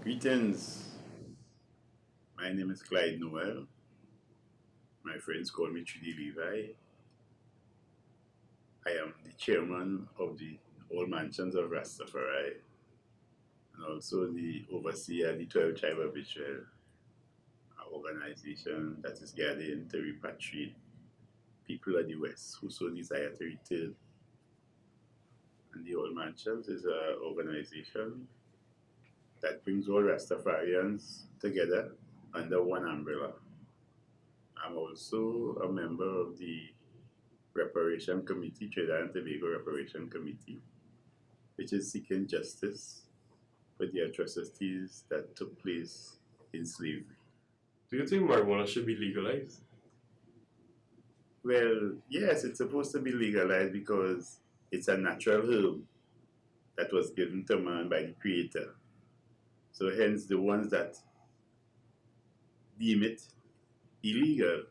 Greetings. My name is Clyde Noel. My friends call me 3D Levi. I am the chairman of the All Mansions of Rastafari and also the overseer of the 12 Tribe of Israel, an organization that is gathering to repatriate people of the West who so desire to return. And the All Mansions is an organization that brings all Rastafarians together under one umbrella. I'm also a member of the Reparation Committee, Trinidad and Tobago Reparation Committee, which is seeking justice for the atrocities that took place in slavery. Do you think marijuana should be legalized? Well, yes, it's supposed to be legalized because it's a natural herb that was given to man by the Creator. So, hence, the ones that deem it illegal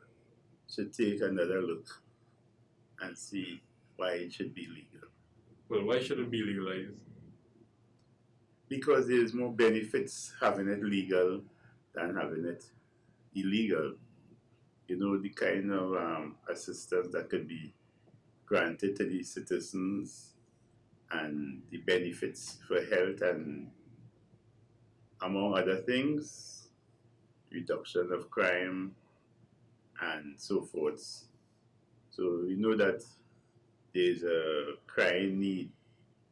should take another look and see why it should be legal. Well, why should it be legalized? Because there's more benefits having it legal than having it illegal. You know, the kind of assistance that could be granted to the citizens and the benefits for health and, among other things, reduction of crime and so forth. So we know that there's a crying need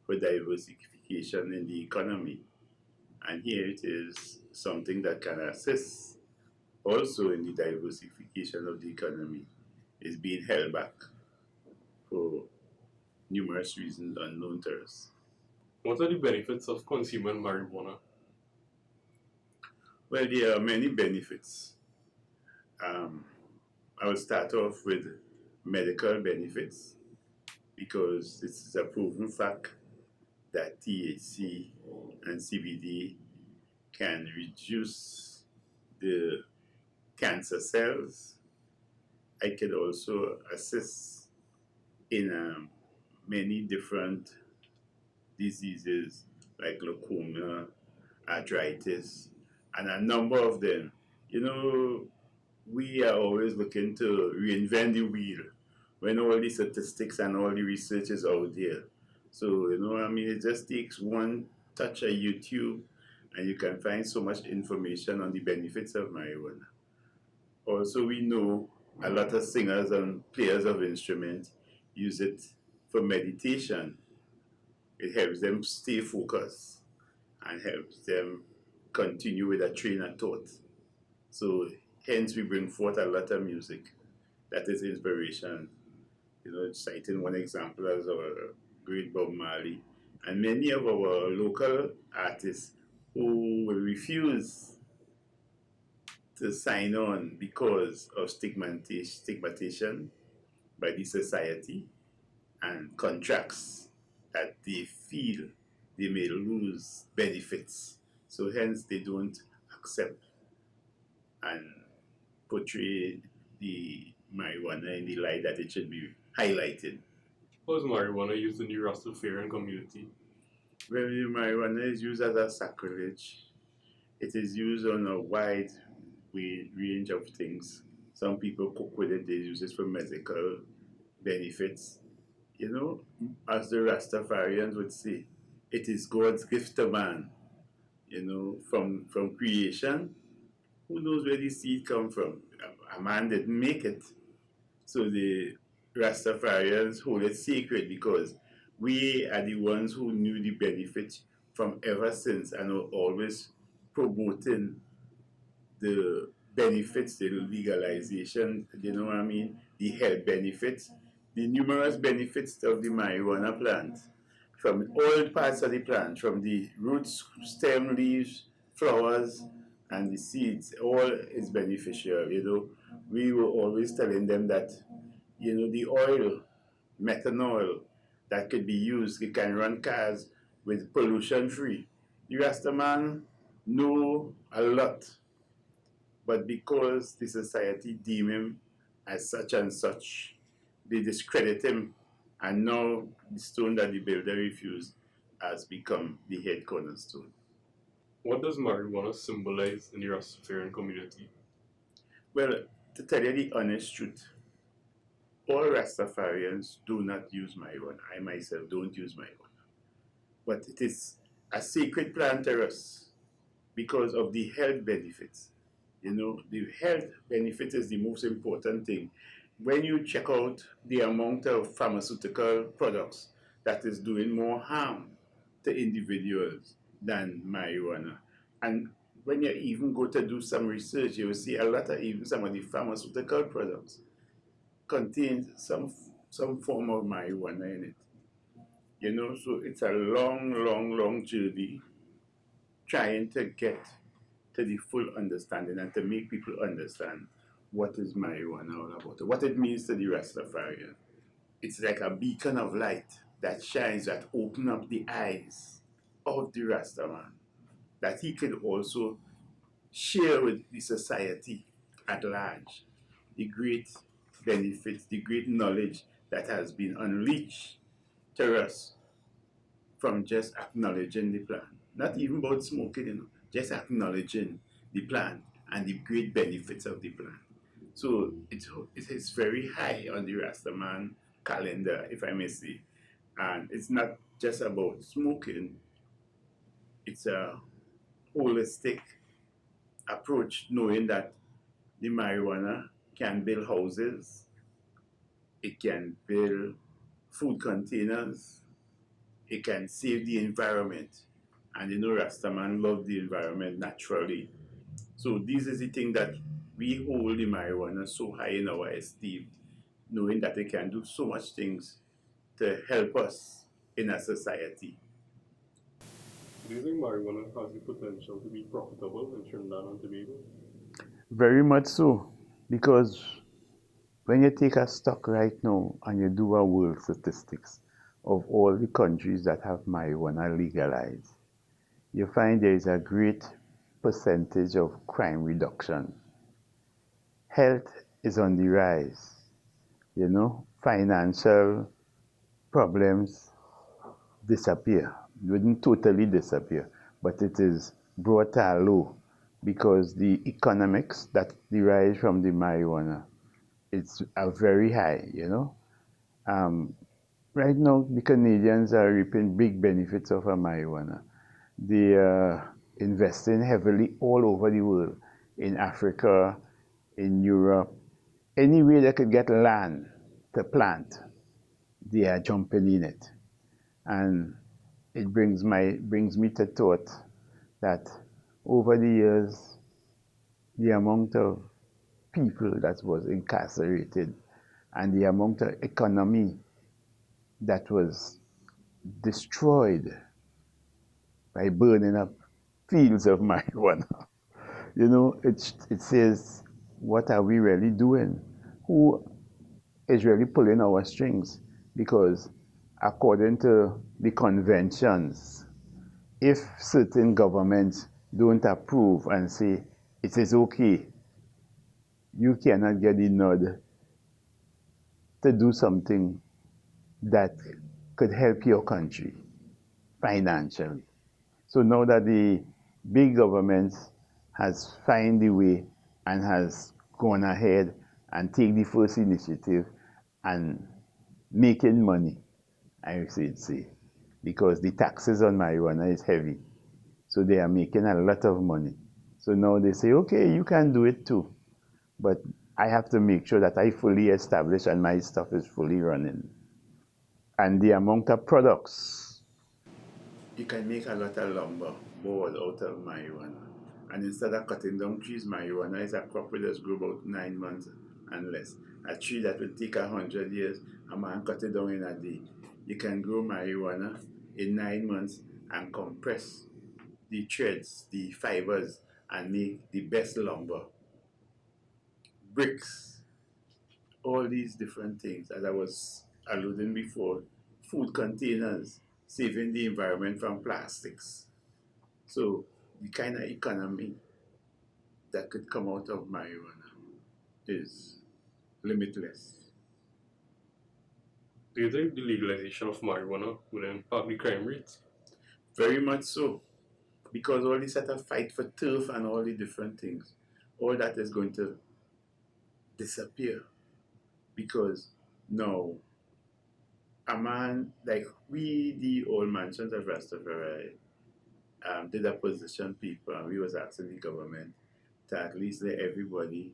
for diversification in the economy. And here it is something that can assist also in the diversification of the economy is being held back for numerous reasons unknown to us. What are the benefits of consuming marijuana? Well, there are many benefits. Um, I will start off with medical benefits because it's a proven fact that THC and CBD can reduce the cancer cells. I can also assist in many different diseases like glaucoma, arthritis, and a number of them. You know, we are always looking to reinvent the wheel when all the statistics and all the research is out there. So, it just takes one touch of YouTube and you can find so much information on the benefits of marijuana. Also, we know a lot of singers and players of instruments use it for meditation. It helps them stay focused and helps them continue with a train of thought. So hence we bring forth a lot of music that is inspiration. Citing one example as our great Bob Marley and many of our local artists who will refuse to sign on because of stigmatization by the society and contracts that they feel they may lose benefits. So hence they don't accept and portray the marijuana in the light that it should be highlighted. How is marijuana used in the Rastafarian community? Well, the marijuana is used as a sacrilege. It is used on a wide range of things. Some people cook with it, they use it for medical benefits. As the Rastafarians would say, it is God's gift to man. From creation, who knows where the seed come from? A man didn't make it. So the Rastafarians hold it sacred because we are the ones who knew the benefits from ever since and are always promoting the benefits, the legalization, the health benefits, the numerous benefits of the marijuana plant, from all parts of the plant, from the roots, stem, leaves, flowers, and the seeds, all is beneficial. We were always telling them that, the oil, methanol, that could be used, it can run cars with pollution free. The Rastaman know a lot, but because the society deem him as such and such, they discredit him, and now the stone that the builder refused has become the head cornerstone. What does marijuana symbolize in the Rastafarian community? Well, to tell you the honest truth, all Rastafarians do not use marijuana. I myself don't use marijuana. But it is a sacred plant to us because of the health benefits. You know, the health benefit is the most important thing. When you check out the amount of pharmaceutical products that is doing more harm to individuals than marijuana, and when you even go to do some research, you will see a lot of even some of the pharmaceutical products contain some form of marijuana in it. You know, so it's a long, long, long journey trying to get to the full understanding and to make people understand what is marijuana all about, what it means to the Rastafarian. It's like a beacon of light that shines, that open up the eyes of the Rastaman, that he could also share with the society at large the great benefits, the great knowledge that has been unleashed to us from just acknowledging the plant. Not even about smoking, just acknowledging the plant and the great benefits of the plant. So it is very high on the Rastaman calendar, if I may say. And it's not just about smoking, it's a holistic approach, knowing that the marijuana can build houses, it can build food containers, it can save the environment. And Rastaman love the environment naturally. So this is the thing that we hold the marijuana so high in our esteem, knowing that it can do so much things to help us in a society. Do you think marijuana has the potential to be profitable in Trinidad and Tobago? Very much so, because when you take a stock right now and you do a world statistics of all the countries that have marijuana legalized, you find there is a great percentage of crime reduction. Health is on the rise, financial problems disappear. It wouldn't totally disappear, but it is brought low because the economics that derives from the marijuana are very high. Um, right now, the Canadians are reaping big benefits of a marijuana. They are investing heavily all over the world, in Africa, in Europe, anywhere they could get land to plant, they are jumping in it. And it brings me to thought that over the years, the amount of people that was incarcerated and the amount of economy that was destroyed by burning up fields of marijuana. It says, what are we really doing? Who is really pulling our strings? Because according to the conventions, if certain governments don't approve and say it is okay, you cannot get the nod to do something that could help your country financially. So now that the big government has found the way and has gone ahead and take the first initiative and making money, I would say, because the taxes on marijuana is heavy. So they are making a lot of money. So now they say, okay, you can do it too. But I have to make sure that I fully establish and my stuff is fully running. And the amount of products. You can make a lot of lumber, board out of marijuana. And instead of cutting down trees, marijuana is a crop that just grow about 9 months and less. A tree that will take 100 years, a man cut it down in a day. You can grow marijuana in 9 months and compress the threads, the fibers, and make the best lumber, bricks, all these different things. As I was alluding before, food containers, saving the environment from plastics. So the kind of economy that could come out of marijuana is limitless. Do you think the legalization of marijuana would impact the crime rates? Very much so. because all this set of fight for turf and all the different things, all that is going to disappear because now a man like we, the All Mansions of Rastafari, did a position people, and we was asking the government to at least let everybody,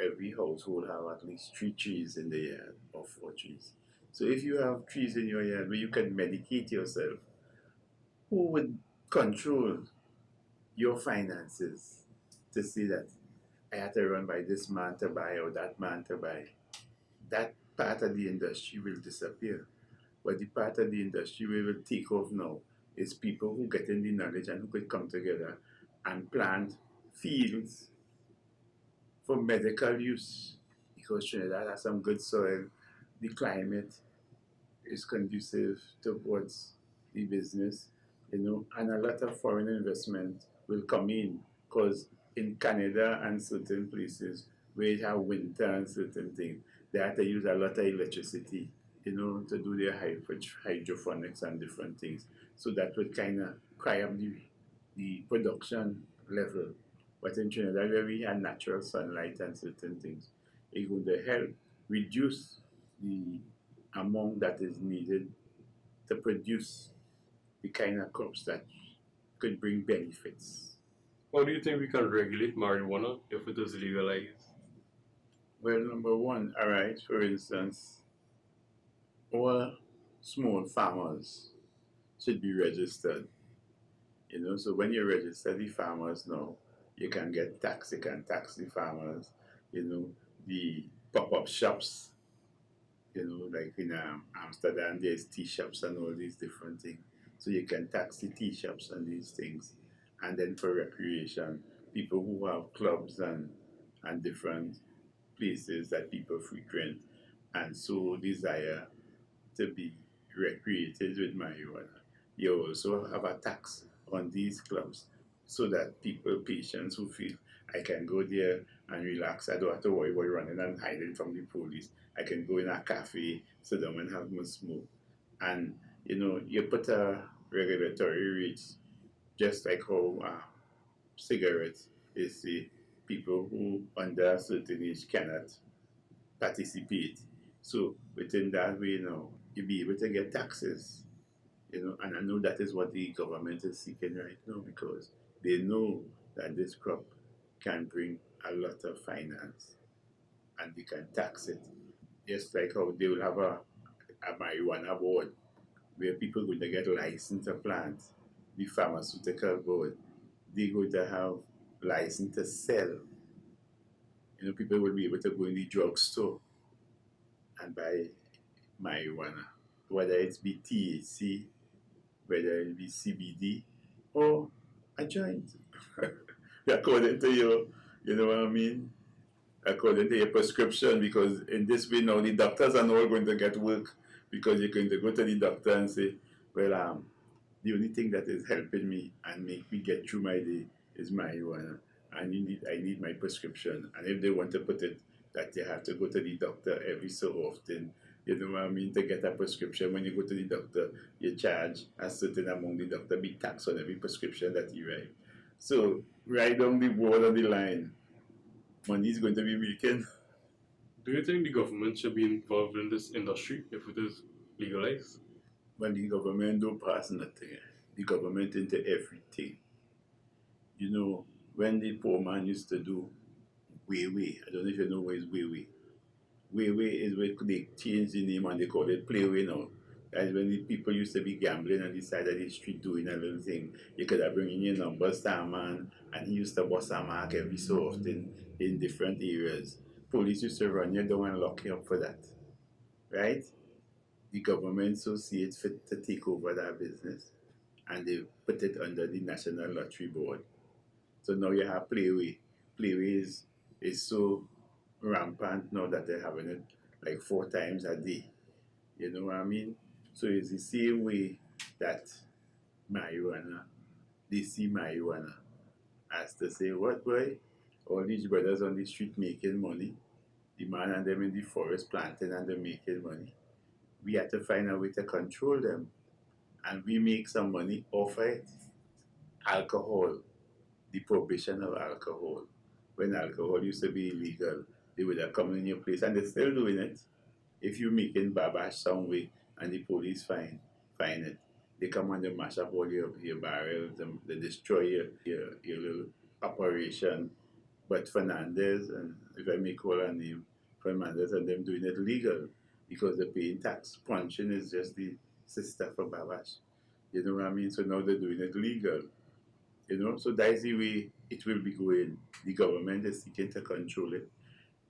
every household have at least 3 trees in the yard or 4 trees. So if you have trees in your yard where you can medicate yourself, who would control your finances to see that I had to run by this man to buy or that man to buy? That part of the industry will disappear. But the part of the industry we will take off now is people who get in the knowledge and who could come together and plant fields for medical use. Because Trinidad has some good soil, the climate is conducive towards the business, and a lot of foreign investment will come in because in Canada and certain places where it have winter and certain things, they have to use a lot of electricity, to do their hydroponics and different things. So that would kind of cry up the production level. But in Trinidad, where we have natural sunlight and certain things, it would help reduce the amount that is needed to produce the kind of crops that could bring benefits. How do you think we can regulate marijuana if it is legalized? Well, number one, all right, for instance, all small farmers should be registered. So when you register the farmers now, you can get tax, you can tax the farmers, the pop-up shops, like in Amsterdam, there's tea shops and all these different things. So you can tax the tea shops and these things. And then for recreation, people who have clubs and different places that people frequent and so desire to be recreated with marijuana. You also have a tax on these clubs so that people, patients who feel I can go there and relax, I don't have to worry about running and hiding from the police. I can go in a cafe, sit down and have my smoke. And you put a regulatory rate just like how cigarettes is the people who under a certain age cannot participate. So within that way now, you'll be able to get taxes, and I know that is what the government is seeking right now because they know that this crop can bring a lot of finance and they can tax it. Just like how they will have a marijuana board where people going to get license to plant, the pharmaceutical board, they going to have license to sell. People will be able to go in the drugstore and buy marijuana, whether it's be THC, whether it be CBD, or a joint, according to your, you know what I mean? According to your prescription, because in this way now the doctors are not going to get work because you're going to go to the doctor and say, well, the only thing that is helping me and make me get through my day is marijuana. And I need my prescription. And if they want to put it that you have to go to the doctor every so often, you know what I mean, to get a prescription. When you go to the doctor, you charge a certain amount. The doctor be taxed on every prescription that you write. So right down the board on the line, money is going to be making. Do you think the government should be involved in this industry if it is legalized? When the government don't pass nothing, the government into everything. When the poor man used to do way, I don't know if you know what is way. Way is where they change the name and they call it playway now. That's when the people used to be gambling on the side of the street doing a little thing. You could have bring in your numbers to a man and he used to bust a mark every so often in different areas. Police used to run you down and lock you up for that. Right? The government so see it fit to take over that business and they put it under the National Lottery Board. So now you have Playway. Playway is so rampant now that they're having it like 4 times a day. You know what I mean? So it's the same way that marijuana, they see marijuana as to say, what boy? All these brothers on the street making money, the man and them in the forest planting and they're making money. We have to find a way to control them and we make some money off it. alcohol, the prohibition of alcohol. When alcohol used to be illegal, they would have come in your place, and they're still doing it. If you making babash some way and the police find it, they come and they mash up all your barrels, they destroy your little operation. But Fernandez, and if I may call her name, Fernandez and them doing it legal because they're paying tax. Punching is just the sister for babash. You know what I mean? So now they're doing it legal. You know, so that's the way it will be going. The government is seeking to control it.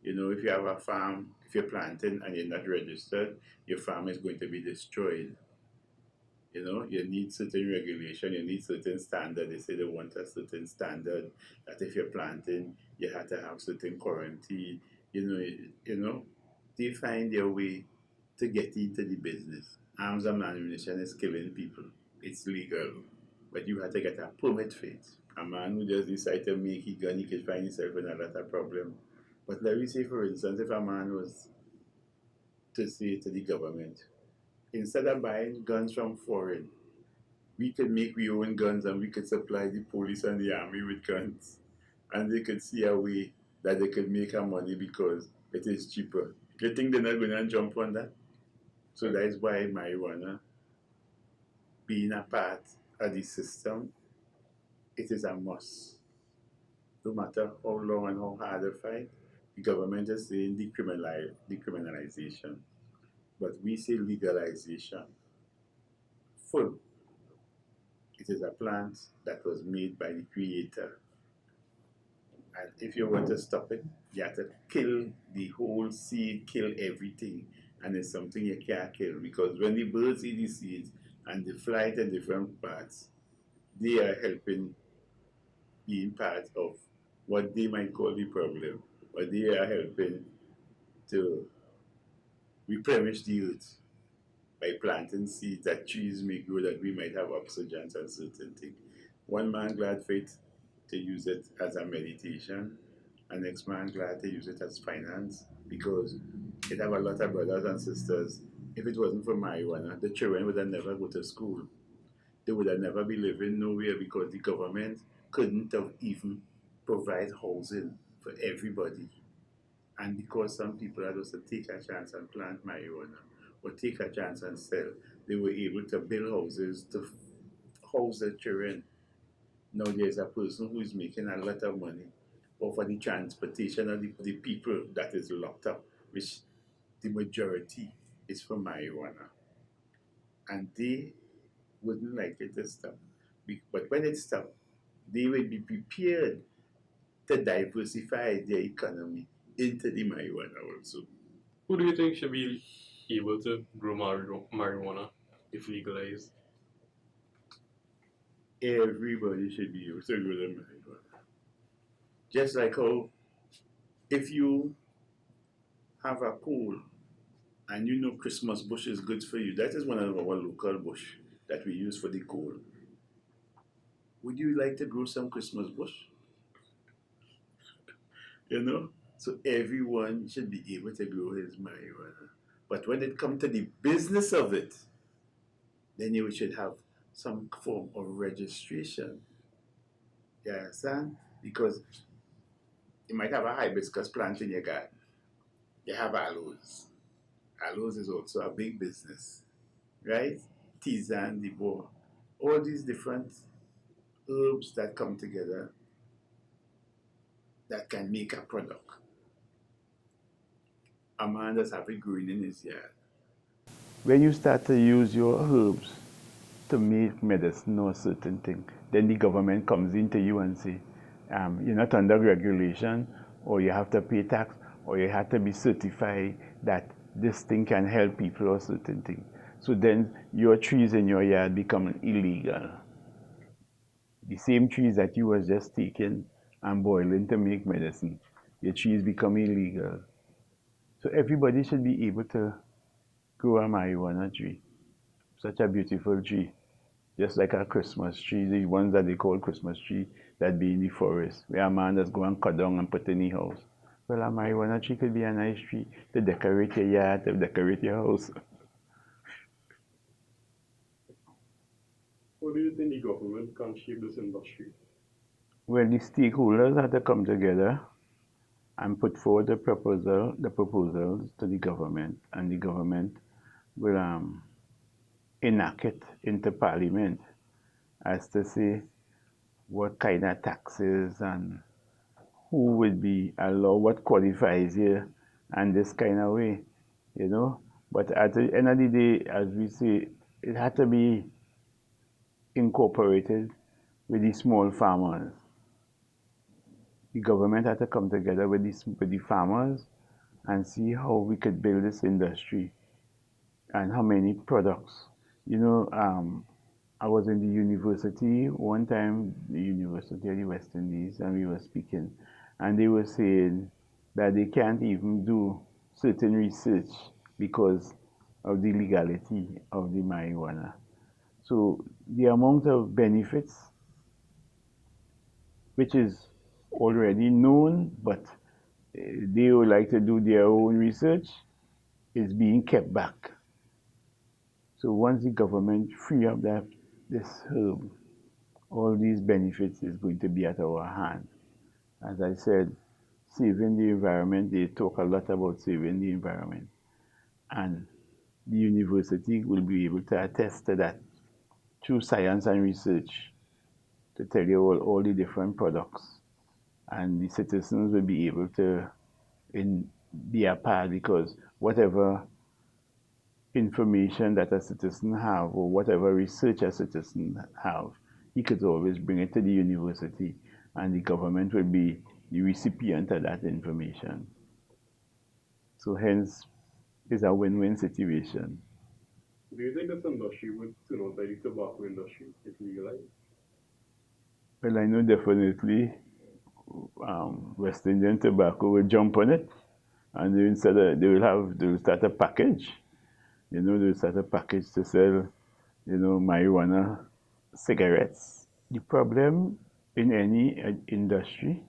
You know, if you have a farm, if you're planting and you're not registered, your farm is going to be destroyed. You know, you need certain regulation, you need certain standard. They say they want a certain standard that if you're planting, you have to have certain quarantine. You know, they find their way to get into the business. Arms and ammunition is killing people. It's legal, but you have to get a permit for it. A man who just decide to make a gun, he could find himself in a lot of problem. But let me say, for instance, if a man was to say to the government, instead of buying guns from foreign, we could make our own guns and we could supply the police and the army with guns. And they could see a way that they could make our money because it is cheaper. You think they're not going to jump on that? So that is why marijuana, being a part of the system, it is a must. No matter how long and how hard the fight, the government is saying decriminalization, but we say legalization. Full. It is a plant that was made by the creator. And if you want to stop it, you have to kill the whole seed, kill everything. And it's something you can't kill because when the birds eat the seeds and they fly to different parts, they are helping being part of what they might call the problem, but they are helping to replenish the earth by planting seeds that trees may grow that we might have oxygen and certain things. One man glad for it to use it as a meditation, and next man glad to use it as finance because it have a lot of brothers and sisters. If it wasn't for marijuana, the children would have never go to school. They would have never be living nowhere because the government couldn't have even provide housing for everybody. And because some people had also take a chance and plant marijuana or take a chance and sell, they were able to build houses to house their children. Now there's a person who is making a lot of money over the transportation of the people that is locked up, which the majority is for marijuana. And they wouldn't like it to stop. But when it stops, they will be prepared to diversify their economy into the marijuana also. Who do you think should be able to grow marijuana if legalized? Everybody should be able to grow the marijuana. Just like how if you have a pool and you know Christmas bush is good for you, that is one of our local bush that we use for the coal. Would you like to grow some Christmas bush? You know? So everyone should be able to grow his marijuana. But when it comes to the business of it, then you should have some form of registration. You understand? Because you might have a hibiscus plant in your garden. You have aloes. Aloes is also a big business, right? Tisane, the boar, all these different herbs that come together that can make a product. A man does have it growing in his yard. When you start to use your herbs to make medicine or certain thing, then the government comes into you and say, you're not under regulation, or you have to pay tax, or you have to be certified that this thing can help people or certain thing. So then your trees in your yard become illegal. The same trees that you was just taking and boiling to make medicine, your trees become illegal. So everybody should be able to grow a marijuana tree. Such a beautiful tree. Just like a Christmas tree, the ones that they call Christmas tree that be in the forest, where a man just go and cut down and put in the house. Well, a marijuana tree could be a nice tree to decorate your yard, to decorate your house. How do you think the government can shape this industry? Well, the stakeholders have to come together and put forward the proposals to the government, and the government will enact it into parliament as to say what kind of taxes and who would be allowed, what qualifies here, and this kind of way, you know. But at the end of the day, as we say, it had to be incorporated with the small farmers. The government had to come together with the farmers and see how we could build this industry and how many products. You know, I was in the university one time, the University of the West Indies, and we were speaking, and they were saying that they can't even do certain research because of the legality of the marijuana. So the amount of benefits, which is already known, but they would like to do their own research, is being kept back. So once the government free up this herb, all these benefits is going to be at our hand. As I said, saving the environment, they talk a lot about saving the environment. And the university will be able to attest to that through science and research to tell you all the different products. And the citizens will be able to be a part, because whatever information that a citizen have or whatever research a citizen have, he could always bring it to the university, and the government will be the recipient of that information. So hence, it's a win-win situation. Do you think this industry would turn out like the tobacco industry if legalized? Well, I know definitely West Indian tobacco will jump on it, and they will start a package. You know, they will start a package to sell, you know, marijuana cigarettes. The problem in any industry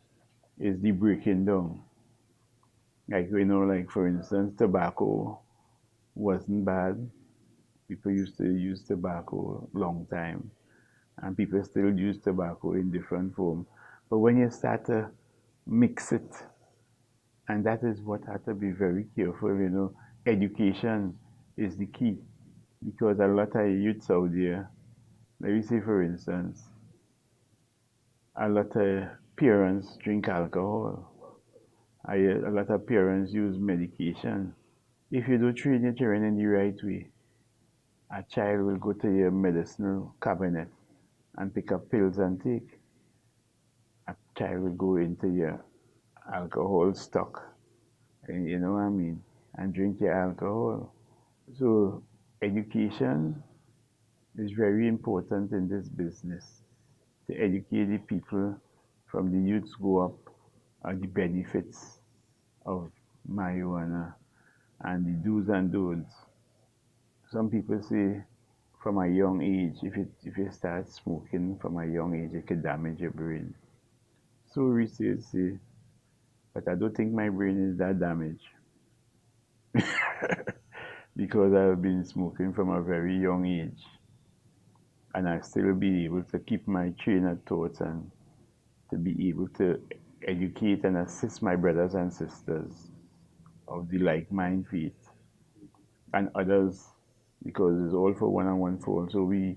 is the breaking down. Like, you know, like for instance, tobacco wasn't bad. People used to use tobacco long time, and people still use tobacco in different form. But when you start to mix it, and that is what had to be very careful, you know, education is the key, because a lot of youths out there, let me say for instance, a lot of parents drink alcohol. A lot of parents use medication. If you don't train your children in the right way, a child will go to your medicinal cabinet and pick up pills and take. A child will go into your alcohol stock, and you know what I mean, and drink your alcohol. So education is very important in this business, to educate the people from the youths go up on the benefits of marijuana and the do's and don'ts. Some people say from a young age, if you start smoking from a young age, it could damage your brain. So research say, but I don't think my brain is that damaged because I've been smoking from a very young age, and I still be able to keep my train of thoughts and to be able to educate and assist my brothers and sisters of the like mind faith and others, because it's all for one and one for all. So we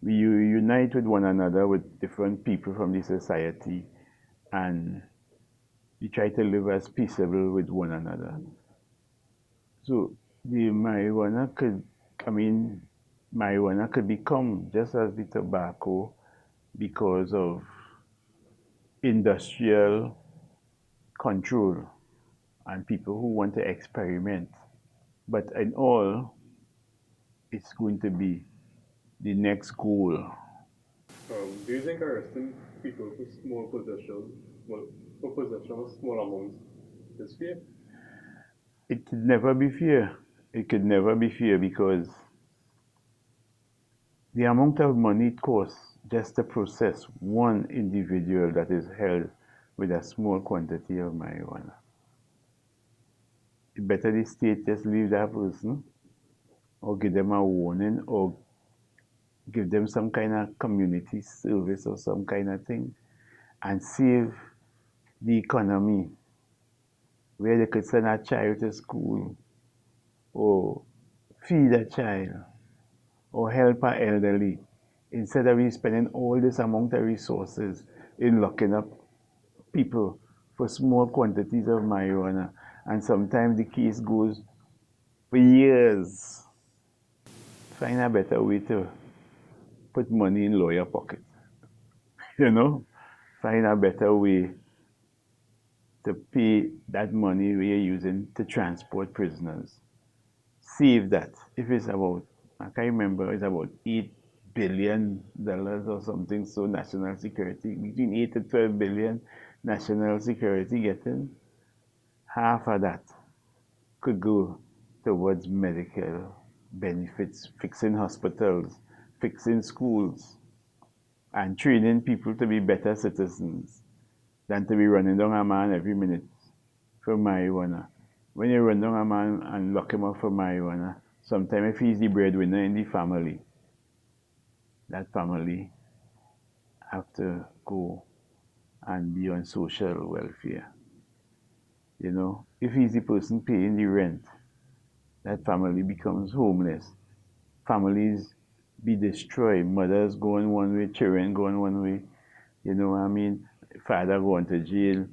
unite with one another, with different people from the society, and we try to live as peaceable with one another. So the marijuana could, I mean, marijuana could become just as the tobacco because of industrial control and people who want to experiment. But in all, it's going to be the next goal. Do you think arresting people for small possession, well, for possession of small amounts, is fair? It could never be fair. It could never be fair because the amount of money it costs just to process one individual that is held with a small quantity of marijuana. It better the state just leave that person or give them a warning or give them some kind of community service or some kind of thing, and save the economy, where they could send a child to school, or feed a child, or help an elderly, instead of we spending all this amount of resources in locking up people for small quantities of marijuana. And sometimes the case goes for years. Find a better way to put money in lawyer pocket. You know? Find a better way to pay that money we are using to transport prisoners. Save that. If it's about, I can't remember, it's about $8 billion or something, so national security, between 8 to 12 billion national security getting, half of that could go towards medical benefits, fixing hospitals, fixing schools, and training people to be better citizens than to be running down a man every minute for marijuana. When you run down a man and lock him up for marijuana, sometimes if he's the breadwinner in the family, that family have to go and be on social welfare. You know, if he's the person paying the rent, that family becomes homeless. Families be destroyed. Mothers going one way, children going one way. You know what I mean? Father going to jail.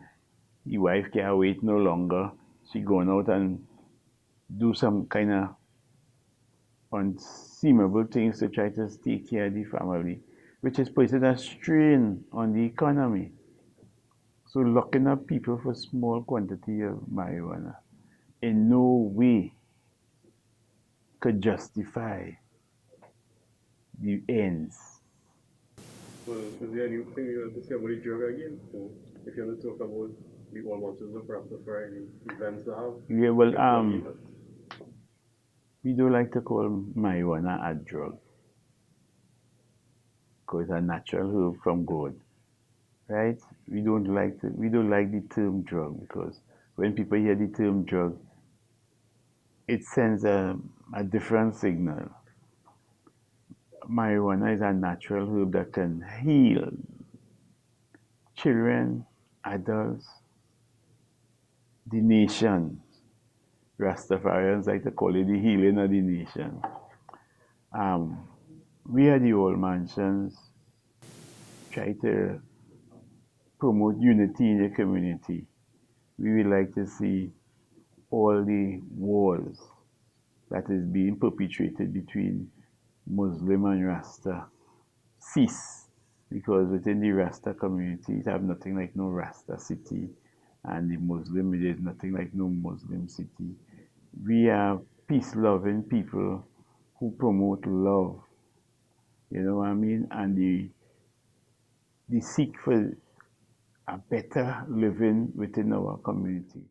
The wife can't wait no longer. She going out and do some kind of unseemable things to try to take care of the family, which is putting a strain on the economy. So locking up people for small quantity of marijuana in no way could justify the ends. Well, is there anything you want to say about the drug again? So, if you want to talk about the All Mansions of Rastafari, the events that have. Yeah, well, we don't like to call marijuana a drug because it's a natural herb from God, right? We don't like the term drug because when people hear the term drug, it sends a different signal. Marijuana is a natural herb that can heal children, adults, the nation. Rastafarians like to call it the healing of the nation. We at the All Mansions try to promote unity in the community. We would like to see all the wars that is being perpetrated between Muslim and Rasta cease, because within the Rasta community it have nothing like no Rasta city, and the Muslim there is nothing like no Muslim city. We are peace-loving people who promote love, you know what I mean, and the seek for a better living within our community.